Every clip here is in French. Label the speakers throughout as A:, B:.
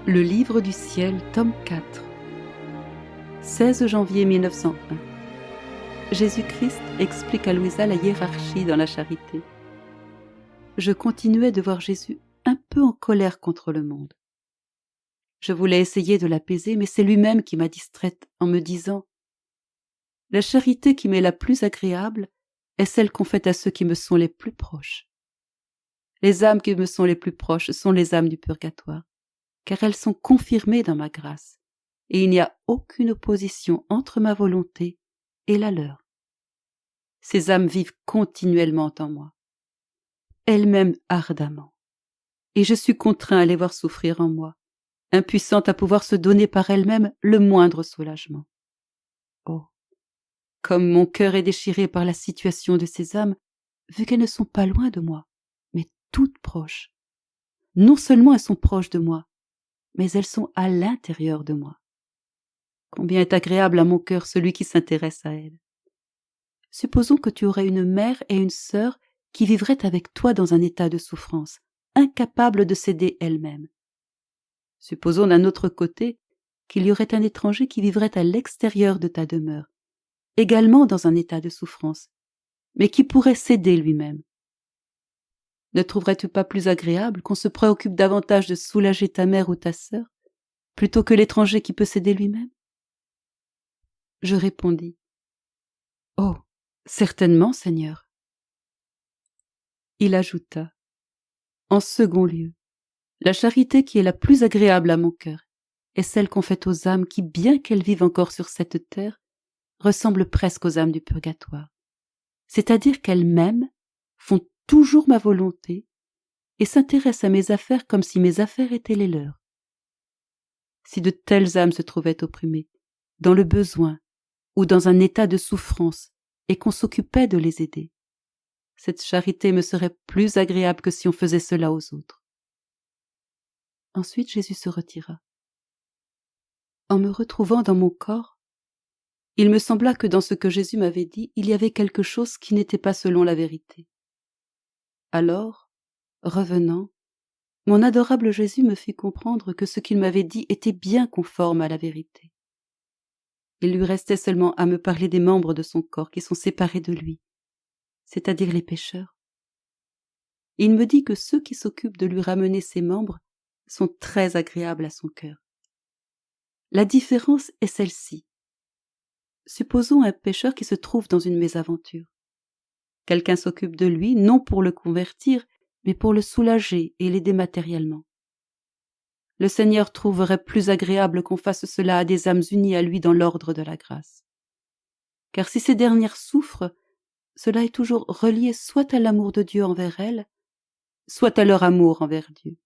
A: Le livre du ciel, tome 4. 16 janvier 1901. Jésus-Christ explique à Louisa la hiérarchie dans la charité. Je continuais de voir Jésus un peu en colère contre le monde. Je voulais essayer de l'apaiser, mais c'est lui-même qui m'a distraite en me disant « La charité qui m'est la plus agréable est celle qu'on fait à ceux qui me sont les plus proches. Les âmes qui me sont les plus proches sont les âmes du purgatoire, car elles sont confirmées dans ma grâce, et il n'y a aucune opposition entre ma volonté et la leur. Ces âmes vivent continuellement en moi. Elles m'aiment ardemment, et je suis contraint à les voir souffrir en moi, impuissante à pouvoir se donner par elles-mêmes le moindre soulagement. Oh, comme mon cœur est déchiré par la situation de ces âmes, vu qu'elles ne sont pas loin de moi, mais toutes proches. Non seulement elles sont proches de moi, mais elles sont à l'intérieur de moi. Combien est agréable à mon cœur celui qui s'intéresse à elles. Supposons que tu aurais une mère et une sœur qui vivraient avec toi dans un état de souffrance, incapables de s'aider elles-mêmes. Supposons d'un autre côté qu'il y aurait un étranger qui vivrait à l'extérieur de ta demeure, également dans un état de souffrance, mais qui pourrait s'aider lui-même. Ne trouverais-tu pas plus agréable qu'on se préoccupe davantage de soulager ta mère ou ta sœur, plutôt que l'étranger qui peut s'aider lui-même ? Je répondis « Oh, certainement, Seigneur. » Il ajouta « En second lieu, la charité qui est la plus agréable à mon cœur est celle qu'on fait aux âmes qui, bien qu'elles vivent encore sur cette terre, ressemblent presque aux âmes du purgatoire, c'est-à-dire qu'elles m'aiment, font toujours ma volonté et s'intéressent à mes affaires comme si mes affaires étaient les leurs. Si de telles âmes se trouvaient opprimées, dans le besoin ou dans un état de souffrance et qu'on s'occupait de les aider, cette charité me serait plus agréable que si on faisait cela aux autres. » Ensuite Jésus se retira. En me retrouvant dans mon corps, il me sembla que dans ce que Jésus m'avait dit, il y avait quelque chose qui n'était pas selon la vérité. Alors, revenant, mon adorable Jésus me fit comprendre que ce qu'il m'avait dit était bien conforme à la vérité. Il lui restait seulement à me parler des membres de son corps qui sont séparés de lui, c'est-à-dire les pécheurs. Il me dit que ceux qui s'occupent de lui ramener ses membres sont très agréables à son cœur. La différence est celle-ci. Supposons un pécheur qui se trouve dans une mésaventure. Quelqu'un s'occupe de lui, non pour le convertir, mais pour le soulager et l'aider matériellement. Le Seigneur trouverait plus agréable qu'on fasse cela à des âmes unies à lui dans l'ordre de la grâce. Car si ces dernières souffrent, cela est toujours relié soit à l'amour de Dieu envers elles, soit à leur amour envers Dieu.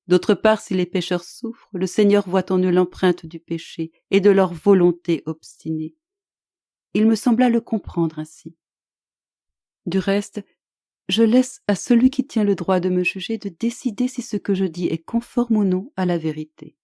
A: D'autre part, si les pécheurs souffrent, le Seigneur voit en eux l'empreinte du péché et de leur volonté obstinée. Il me sembla le comprendre ainsi. Du reste, je laisse à celui qui tient le droit de me juger de décider si ce que je dis est conforme ou non à la vérité.